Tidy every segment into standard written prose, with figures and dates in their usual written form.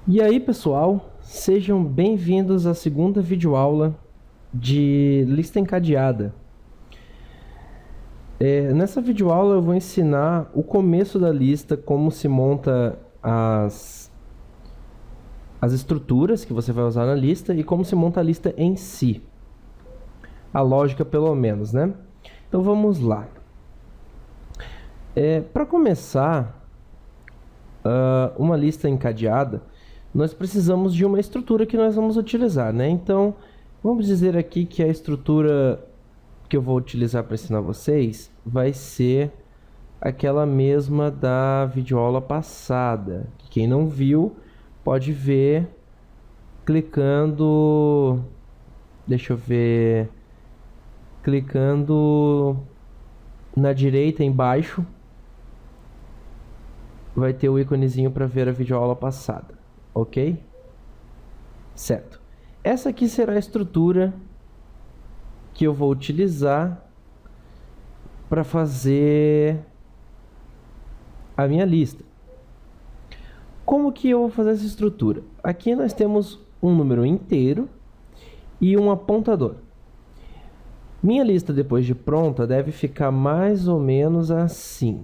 E aí, pessoal, sejam bem-vindos à segunda videoaula de lista encadeada. Nessa videoaula eu vou ensinar o começo da lista, como se monta as estruturas que você vai usar na lista e como se monta a lista em si. A lógica, pelo menos, né? Então vamos lá. Para começar uma lista encadeada, nós precisamos de uma estrutura que nós vamos utilizar, né? Então, vamos dizer aqui que a estrutura que eu vou utilizar para ensinar vocês vai ser aquela mesma da videoaula passada. Quem não viu, pode ver clicando... Deixa eu ver... Clicando na direita embaixo, vai ter o íconezinho para ver a videoaula passada, ok? Certo. Essa aqui será a estrutura que eu vou utilizar para fazer a minha lista. Como que eu vou fazer essa estrutura? Aqui nós temos um número inteiro e um apontador. Minha lista depois de pronta deve ficar mais ou menos assim.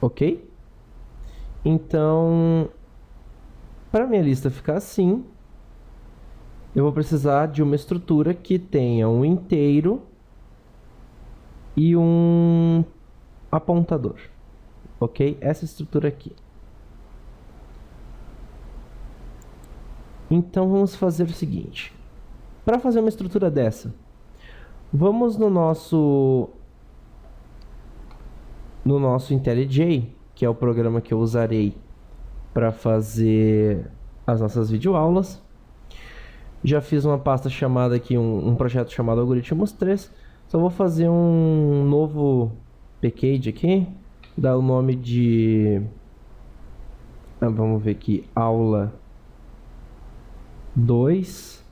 Ok? Então, para minha lista ficar assim, eu vou precisar de uma estrutura que tenha um inteiro e um apontador. Ok? Essa estrutura aqui. Então, vamos fazer o seguinte. Para fazer uma estrutura dessa, vamos no nosso IntelliJ, que é o programa que eu usarei para fazer as nossas videoaulas. Já fiz uma pasta chamada aqui, um projeto chamado Algoritmos 3. Só vou fazer um novo package aqui, dar o nome de... vamos ver aqui, aula 2.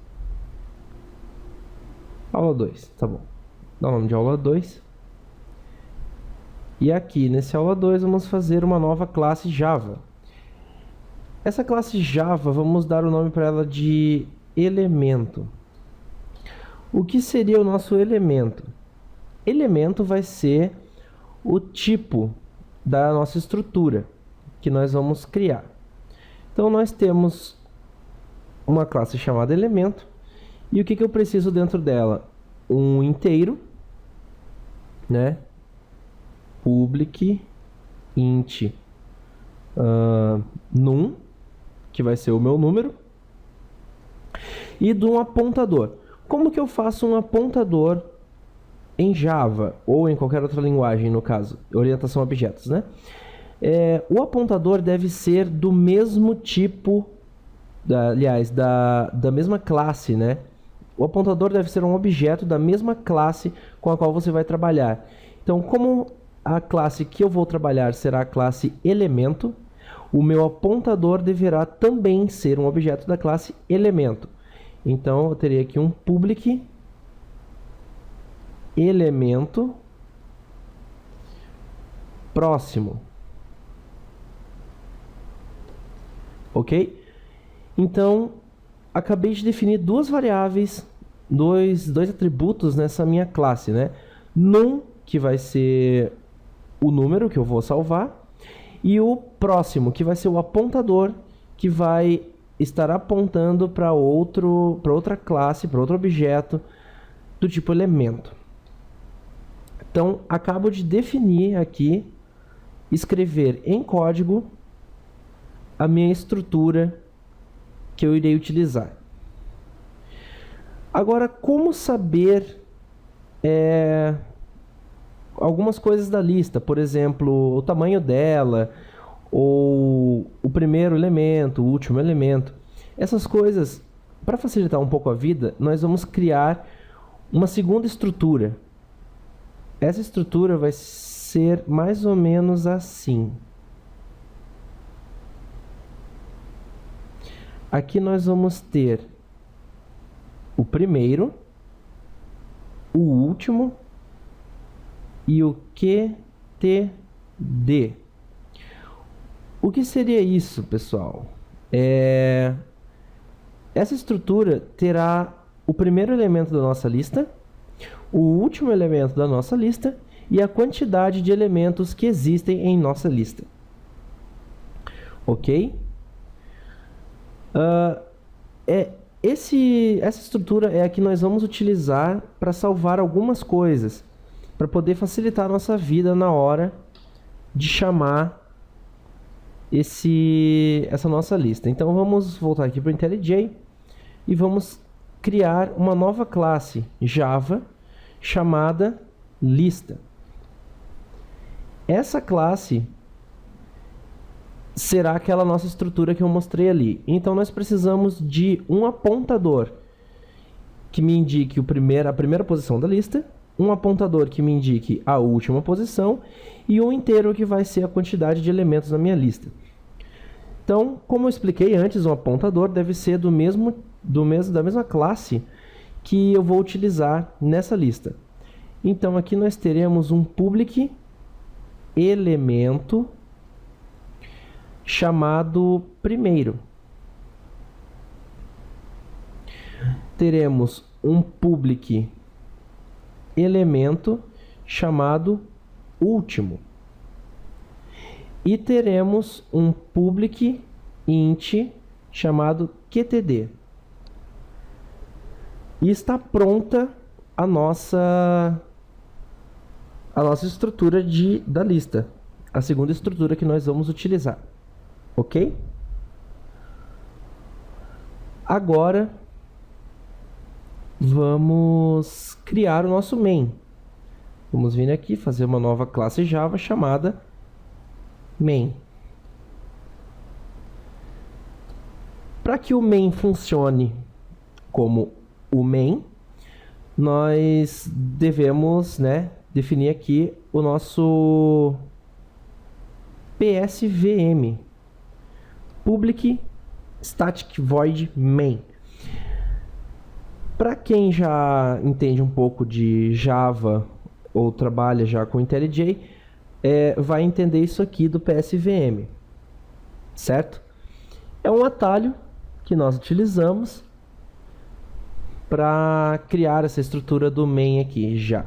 Aula 2, tá bom. Dá o nome de aula 2. E aqui, nesse aula 2, vamos fazer uma nova classe Java. Essa classe Java, vamos dar o nome para ela de elemento. O que seria o nosso elemento? Elemento vai ser o tipo da nossa estrutura que nós vamos criar. Então, nós temos uma classe chamada elemento. E o que eu preciso dentro dela? Um inteiro, né? Public int num, que vai ser o meu número, e de um apontador. Como que eu faço um apontador em Java ou em qualquer outra linguagem, no caso, orientação a objetos, né? O apontador deve ser do mesmo tipo, aliás, da mesma classe, né? O apontador deve ser um objeto da mesma classe com a qual você vai trabalhar. Então, como a classe que eu vou trabalhar será a classe elemento, o meu apontador deverá também ser um objeto da classe elemento. Então, eu teria aqui um public elemento próximo. Ok? Então, acabei de definir duas variáveis, dois atributos nessa minha classe, né? Num, que vai ser o número que eu vou salvar, e o próximo, que vai ser o apontador, que vai estar apontando para outra classe, para outro objeto do tipo elemento. Então, acabo de definir aqui, escrever em código a minha estrutura que eu irei utilizar. Agora, como saber algumas coisas da lista, por exemplo, o tamanho dela, ou o primeiro elemento, o último elemento. Essas coisas, para facilitar um pouco a vida, nós vamos criar uma segunda estrutura. Essa estrutura vai ser mais ou menos assim. Aqui nós vamos ter o primeiro, o último e o QTD. O que seria isso, pessoal? Essa estrutura terá o primeiro elemento da nossa lista, o último elemento da nossa lista e a quantidade de elementos que existem em nossa lista. Ok? Essa estrutura é a que nós vamos utilizar para salvar algumas coisas, para poder facilitar a nossa vida na hora de chamar essa nossa lista. Então vamos voltar aqui para o IntelliJ e vamos criar uma nova classe Java chamada lista. Essa classe será aquela nossa estrutura que eu mostrei ali. Então nós precisamos de um apontador que me indique a primeira posição da lista, um apontador que me indique a última posição e um inteiro que vai ser a quantidade de elementos na minha lista. Então, como eu expliquei antes, um apontador deve ser da mesma classe que eu vou utilizar nessa lista. Então aqui nós teremos um public elemento chamado primeiro. Teremos um public elemento chamado último. E teremos um public int chamado QTD. E está pronta a nossa estrutura da lista. A segunda estrutura que nós vamos utilizar. Ok? Agora vamos criar o nosso main. Vamos vir aqui fazer uma nova classe Java chamada main. Para que o main funcione como o main, nós devemos, definir aqui o nosso PSVM, Public Static Void Main. Para quem já entende um pouco de Java ou trabalha já com IntelliJ, vai entender isso aqui do PSVM, certo? É um atalho que nós utilizamos para criar essa estrutura do main aqui já.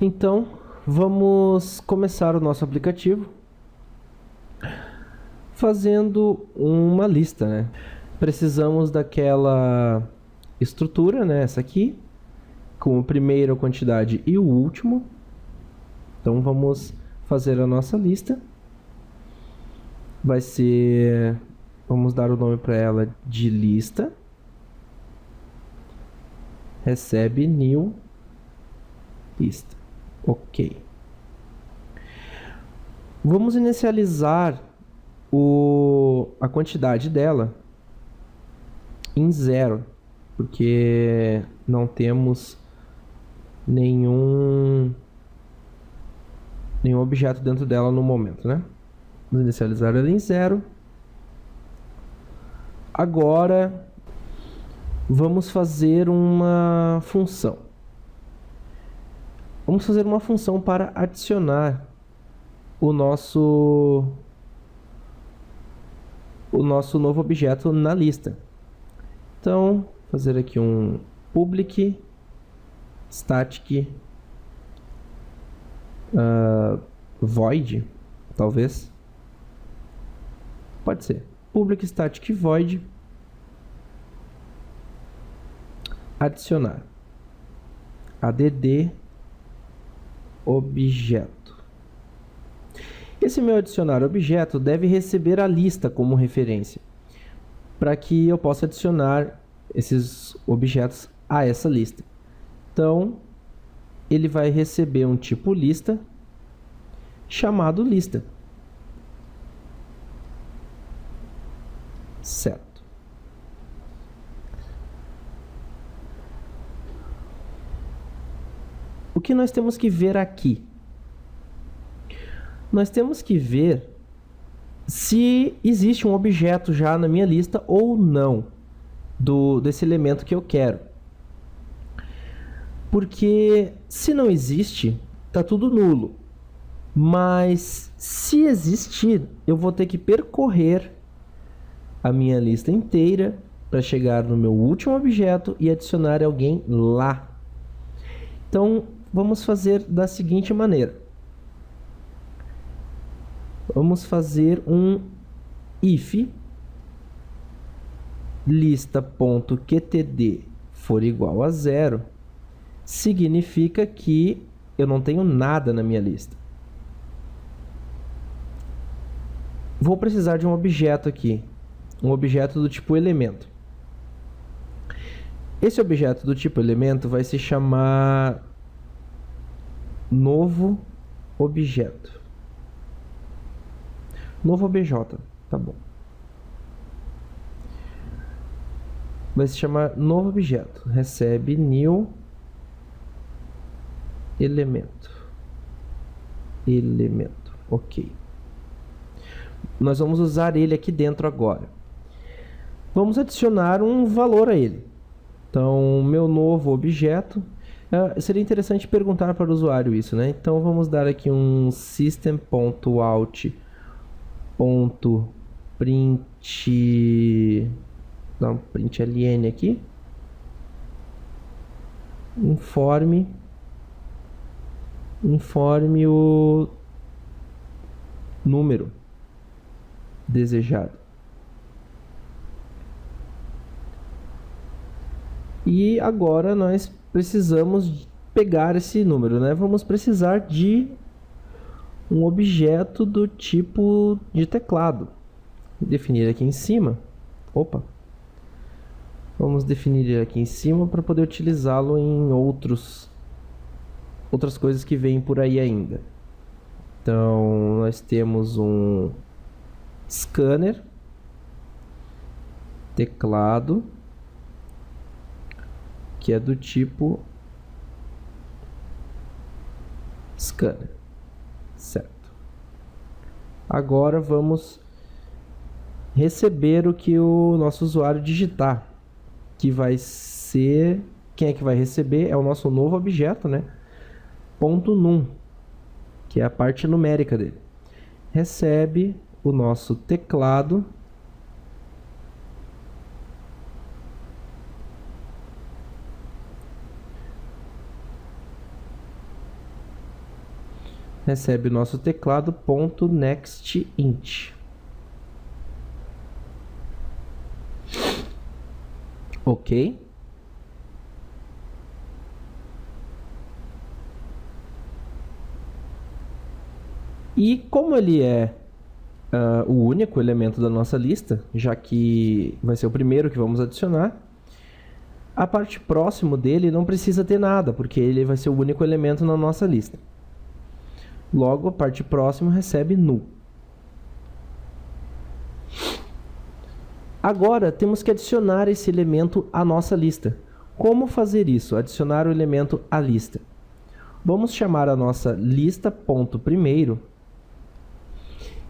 Então, vamos começar o nosso aplicativo fazendo uma lista, Precisamos daquela estrutura, essa aqui, com o primeiro a quantidade e o último. Então vamos fazer a nossa lista. Vamos dar o nome para ela de lista. Recebe new lista. Ok. Vamos inicializar a quantidade dela em 0, porque não temos nenhum objeto dentro dela no momento, Vamos inicializar ela em 0. Agora vamos fazer uma função. Vamos fazer uma função para adicionar o nosso novo objeto na lista. Então, fazer aqui um public static void, talvez. Pode ser. Public static void adicionar add objeto. Esse meu adicionar objeto deve receber a lista como referência, para que eu possa adicionar esses objetos a essa lista. Então, ele vai receber um tipo lista chamado lista. Certo. O que nós temos que ver aqui? Nós temos que ver se existe um objeto já na minha lista ou não desse elemento que eu quero. Porque se não existe, está tudo nulo. Mas se existir, eu vou ter que percorrer a minha lista inteira para chegar no meu último objeto e adicionar alguém lá. Então, vamos fazer da seguinte maneira. Vamos fazer um if lista.qtd for igual a 0, significa que eu não tenho nada na minha lista. Vou precisar de um objeto aqui, um objeto do tipo elemento. Esse objeto do tipo elemento vai se chamar novo objeto. Novo obj, tá bom. Vai se chamar novo objeto. Recebe new elemento. Elemento, ok. Nós vamos usar ele aqui dentro agora. Vamos adicionar um valor a ele. Então, meu novo objeto. Seria interessante perguntar para o usuário isso, né? Então, vamos dar aqui um system.out.print. Dá um print ln aqui. Informe o número desejado. E agora nós precisamos pegar esse número, né? Vamos precisar de um objeto do tipo de teclado. Definir aqui em cima. Opa! Vamos definir ele aqui em cima para poder utilizá-lo em outras coisas que vêm por aí ainda. Então, nós temos um scanner, teclado, que é do tipo scanner, certo? Agora vamos receber o que o nosso usuário digitar, que vai ser, quem é que vai receber? É o nosso novo objeto, né? .num, que é a parte numérica dele. Recebe o nosso teclado. Recebe o nosso teclado .nextInt. Ok. E como ele é o único elemento da nossa lista, já que vai ser o primeiro que vamos adicionar, a parte próximo dele não precisa ter nada, porque ele vai ser o único elemento na nossa lista. Logo, a parte próxima recebe null. Agora, temos que adicionar esse elemento à nossa lista. Como fazer isso? Adicionar o elemento à lista. Vamos chamar a nossa lista.primeiro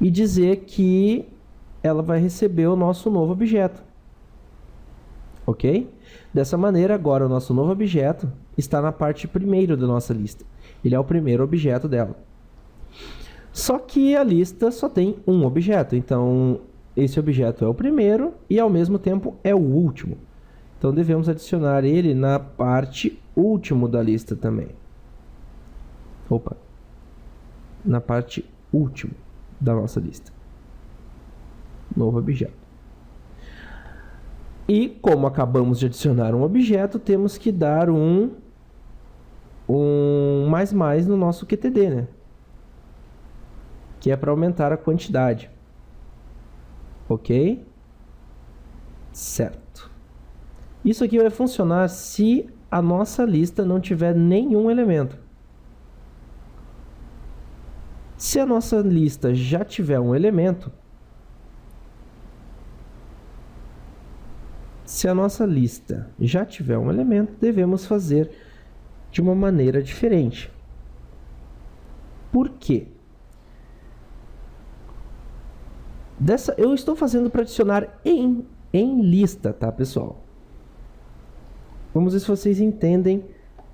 e dizer que ela vai receber o nosso novo objeto. Ok? Dessa maneira, agora o nosso novo objeto está na parte primeiro da nossa lista. Ele é o primeiro objeto dela. Só que a lista só tem um objeto, então esse objeto é o primeiro e ao mesmo tempo é o último. Então devemos adicionar ele na parte último da lista também. Opa! Na parte último da nossa lista. Novo objeto. E como acabamos de adicionar um objeto, temos que dar um mais no nosso QTD, né? Que é para aumentar a quantidade. Ok? Certo. Isso aqui vai funcionar se a nossa lista não tiver nenhum elemento. Se a nossa lista já tiver um elemento, devemos fazer de uma maneira diferente. Por quê? Eu estou fazendo para adicionar em lista, tá, pessoal? Vamos ver se vocês entendem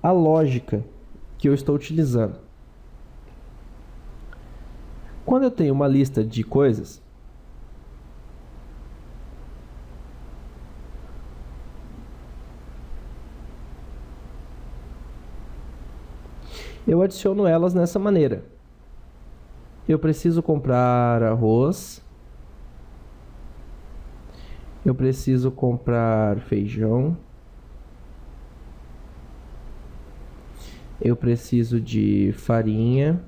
a lógica que eu estou utilizando. Quando eu tenho uma lista de coisas, eu adiciono elas nessa maneira. Eu preciso comprar arroz. Eu preciso comprar feijão. Eu preciso de farinha.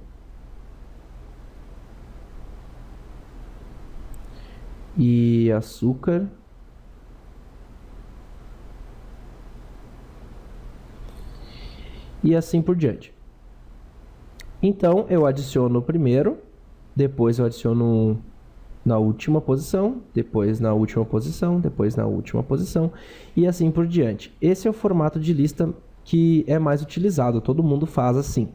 E açúcar. E assim por diante. Então, eu adiciono o primeiro, depois eu adiciono na última posição, depois na última posição, depois na última posição, e assim por diante. Esse é o formato de lista que é mais utilizado, todo mundo faz assim,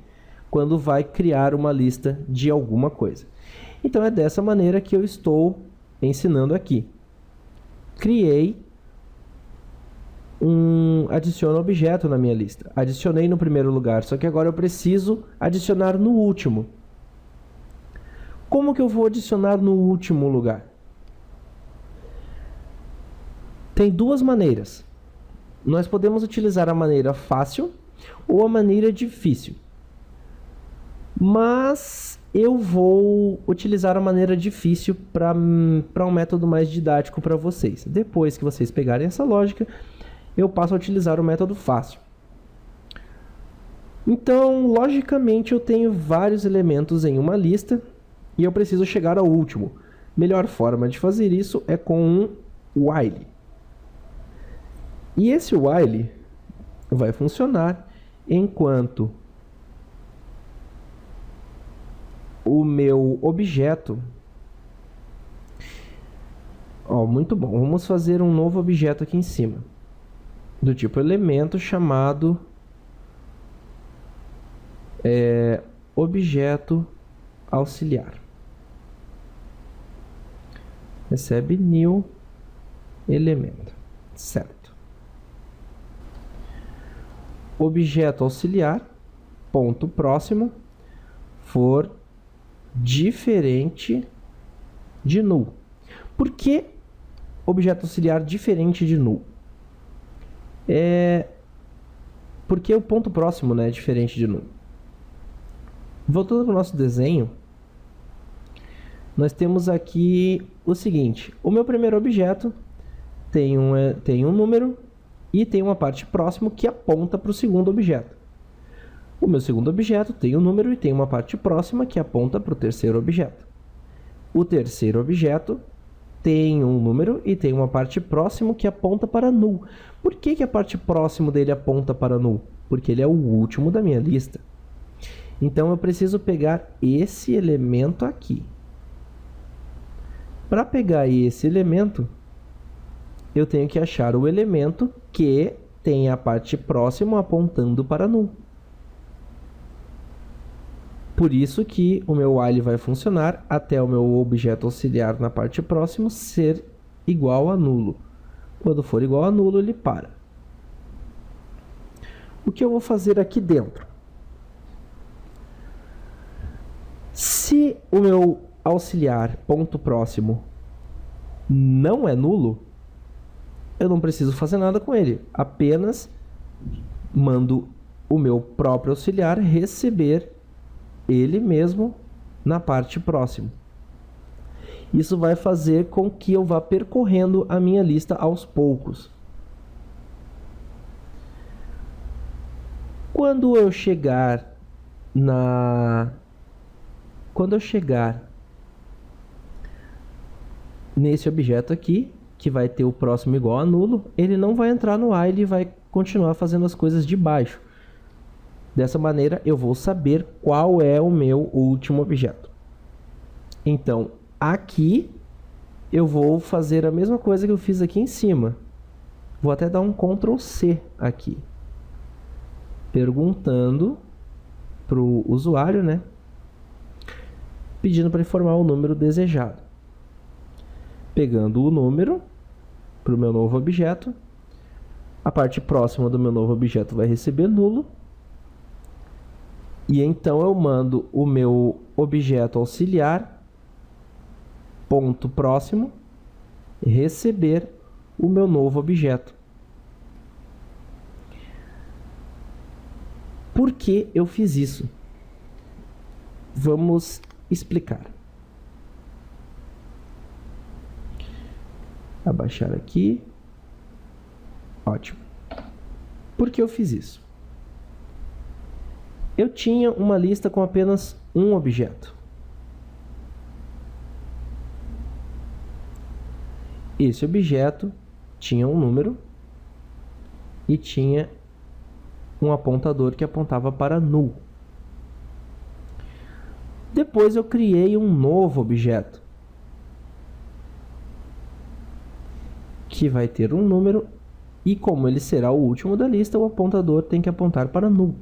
quando vai criar uma lista de alguma coisa. Então, é dessa maneira que eu estou ensinando aqui. Criei adiciono objeto na minha lista. Adicionei no primeiro lugar, só que agora eu preciso adicionar no último. Como que eu vou adicionar no último lugar? Tem duas maneiras. Nós podemos utilizar a maneira fácil ou a maneira difícil. Mas eu vou utilizar a maneira difícil para um método mais didático para vocês. Depois que vocês pegarem essa lógica, eu passo a utilizar o método fácil. Então, logicamente, eu tenho vários elementos em uma lista e eu preciso chegar ao último. Melhor forma de fazer isso é com um while. E esse while vai funcionar enquanto o meu objeto... muito bom. Vamos fazer um novo objeto aqui em cima. Do tipo elemento chamado objeto auxiliar. Recebe new elemento, certo? Objeto auxiliar, ponto próximo, for diferente de null. Por que objeto auxiliar diferente de null? Porque o ponto próximo, é diferente de null. Voltando para o nosso desenho, nós temos aqui o seguinte: o meu primeiro objeto tem um número e tem uma parte próxima que aponta para o segundo objeto. O meu segundo objeto tem um número e tem uma parte próxima que aponta para o terceiro objeto. O terceiro objeto tem um número e tem uma parte próxima que aponta para null. Por que a parte próxima dele aponta para null? Porque ele é o último da minha lista. Então, eu preciso pegar esse elemento aqui. Para pegar esse elemento, eu tenho que achar o elemento que tem a parte próxima apontando para null. Por isso que o meu while vai funcionar até o meu objeto auxiliar na parte próxima ser igual a nulo. Quando for igual a nulo, ele para. O que eu vou fazer aqui dentro? Se o meu auxiliar ponto próximo não é nulo, eu não preciso fazer nada com ele. Apenas mando o meu próprio auxiliar receber ele mesmo na parte próxima. Isso vai fazer com que eu vá percorrendo a minha lista aos poucos. Quando eu chegar nesse objeto aqui, que vai ter o próximo igual a nulo, ele não vai entrar no while e vai continuar fazendo as coisas de baixo. Dessa maneira, eu vou saber qual é o meu último objeto. Então, aqui, eu vou fazer a mesma coisa que eu fiz aqui em cima. Vou até dar um Ctrl+C aqui. perguntando para o usuário, né? Pedindo para informar o número desejado. Pegando o número para o meu novo objeto, a parte próxima do meu novo objeto vai receber nulo. E então eu mando o meu objeto auxiliar, ponto próximo, receber o meu novo objeto. Por que eu fiz isso? Vamos explicar. Abaixar aqui. Ótimo. Por que eu fiz isso? Eu tinha uma lista com apenas um objeto. Esse objeto tinha um número e tinha um apontador que apontava para null. Depois eu criei um novo objeto que vai ter um número e, como ele será o último da lista, o apontador tem que apontar para null.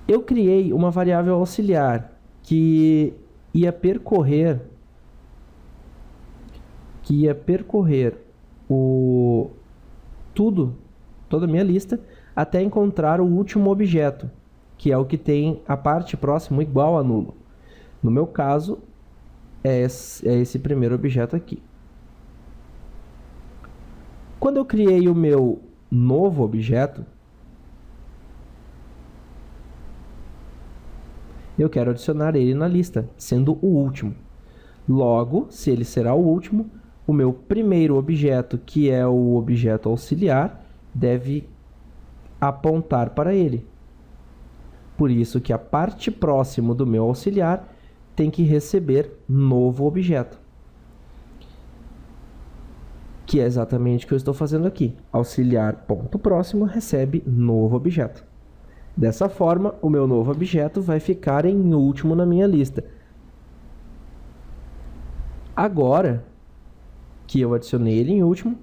Eu criei uma variável auxiliar que ia percorrer toda a minha lista até encontrar o último objeto, que é o que tem a parte próxima igual a nulo. No meu caso, é esse primeiro objeto aqui. Quando eu criei o meu novo objeto, eu quero adicionar ele na lista, sendo o último. Logo, se ele será o último, o meu primeiro objeto, que é o objeto auxiliar, deve apontar para ele. Por isso que a parte próxima do meu auxiliar tem que receber novo objeto. Que é exatamente o que eu estou fazendo aqui. Auxiliar ponto próximo recebe novo objeto. Dessa forma, o meu novo objeto vai ficar em último na minha lista. Agora que eu adicionei ele em último,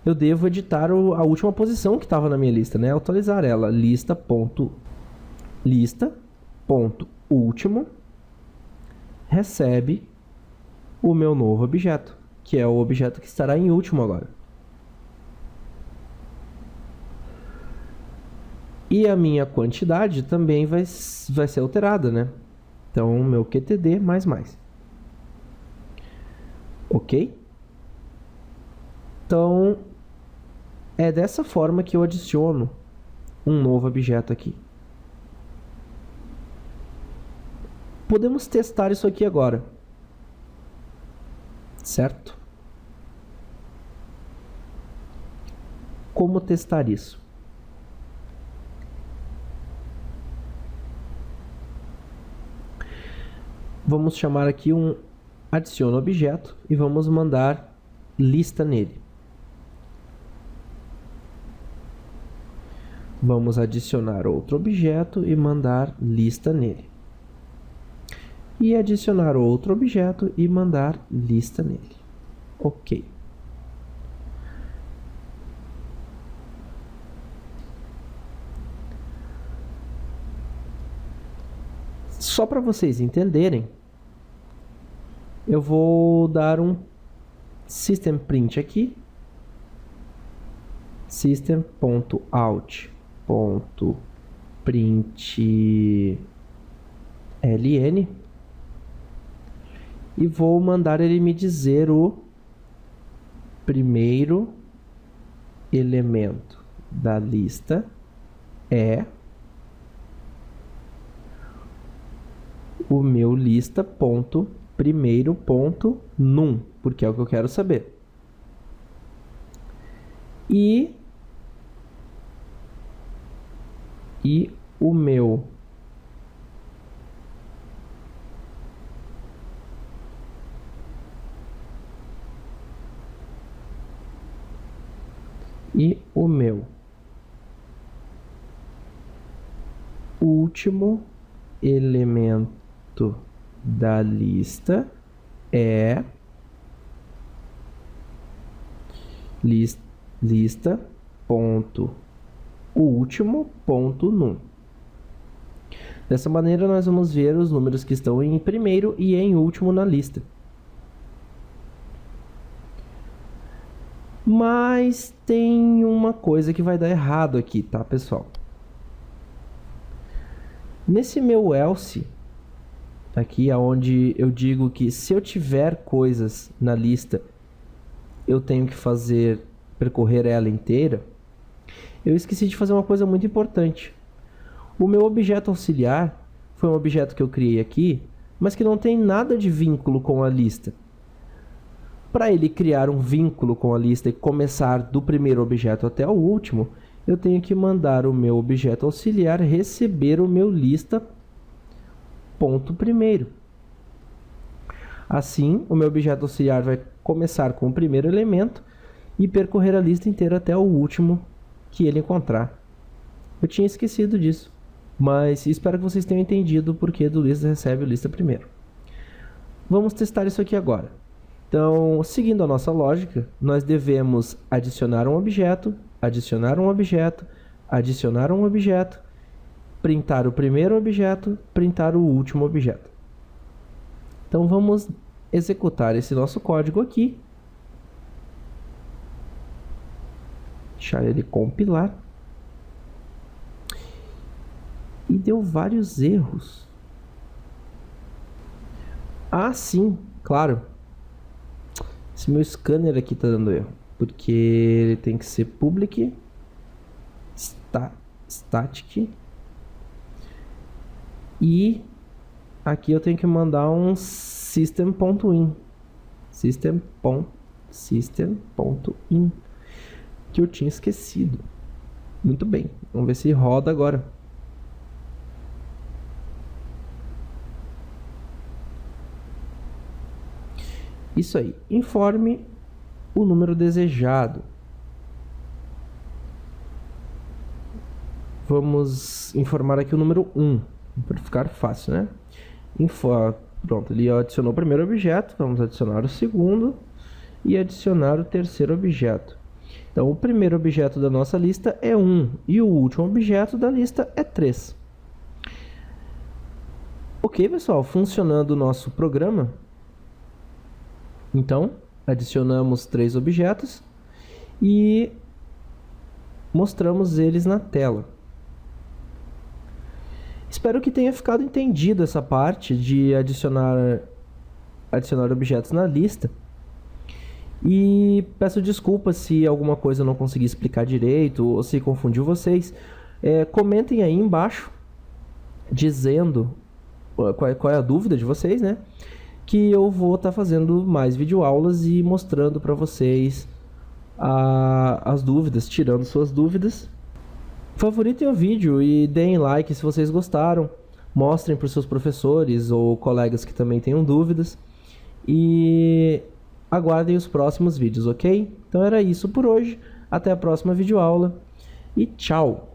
eu devo editar a última posição que estava na minha lista, né? Atualizar ela. Lista.último recebe o meu novo objeto, que é o objeto que estará em último agora. E a minha quantidade também vai ser alterada, né? Então, meu QTD mais. Ok? Então, é dessa forma que eu adiciono um novo objeto aqui. Podemos testar isso aqui agora. Certo? Como testar isso? Vamos chamar aqui um adiciona objeto e vamos mandar lista nele. Vamos adicionar outro objeto e mandar lista nele. E adicionar outro objeto e mandar lista nele. Ok. Só para vocês entenderem, eu vou dar um system print aqui. System.out.println e vou mandar ele me dizer o primeiro elemento da lista é o meu lista.primeiro.num, porque é o que eu quero saber. E o meu último elemento da lista é lista.num. ponto último ponto num. Dessa maneira, nós vamos ver os números que estão em primeiro e em último na lista. Mas tem uma coisa que vai dar errado aqui, tá, pessoal? Nesse meu else, aqui onde eu digo que se eu tiver coisas na lista, eu tenho que percorrer ela inteira, eu esqueci de fazer uma coisa muito importante. O meu objeto auxiliar foi um objeto que eu criei aqui, mas que não tem nada de vínculo com a lista. Para ele criar um vínculo com a lista e começar do primeiro objeto até o último, eu tenho que mandar o meu objeto auxiliar receber o meu lista ponto primeiro. Assim, o meu objeto auxiliar vai começar com o primeiro elemento e percorrer a lista inteira até o último que ele encontrar. Eu tinha esquecido disso, mas espero que vocês tenham entendido o porquê do lista recebe o lista primeiro. Vamos testar isso aqui agora. Então, seguindo a nossa lógica, nós devemos adicionar um objeto, adicionar um objeto, adicionar um objeto, printar o primeiro objeto, printar o último objeto. Então, vamos executar esse nosso código aqui. Deixar ele compilar. E deu vários erros. Ah, sim, claro. Esse meu scanner aqui está dando erro, porque ele tem que ser public static e aqui eu tenho que mandar um system.in system.in que eu tinha esquecido. Muito bem, vamos ver se roda agora. Isso aí, informe o número desejado. Vamos informar aqui o número 1, para ficar fácil, né? Pronto, ele adicionou o primeiro objeto, vamos adicionar o segundo e adicionar o terceiro objeto. Então, o primeiro objeto da nossa lista é 1 e o último objeto da lista é 3. Ok, pessoal, funcionando o nosso programa. Então, adicionamos 3 objetos e mostramos eles na tela. Espero que tenha ficado entendido essa parte de adicionar objetos na lista. E peço desculpas se alguma coisa eu não consegui explicar direito ou se confundiu vocês. Comentem aí embaixo dizendo qual é a dúvida de vocês, né? Que eu vou estar fazendo mais videoaulas e mostrando para vocês as dúvidas, tirando suas dúvidas. Favoritem o vídeo e deem like se vocês gostaram. Mostrem para os seus professores ou colegas que também tenham dúvidas. E aguardem os próximos vídeos, ok? Então era isso por hoje. Até a próxima videoaula e tchau!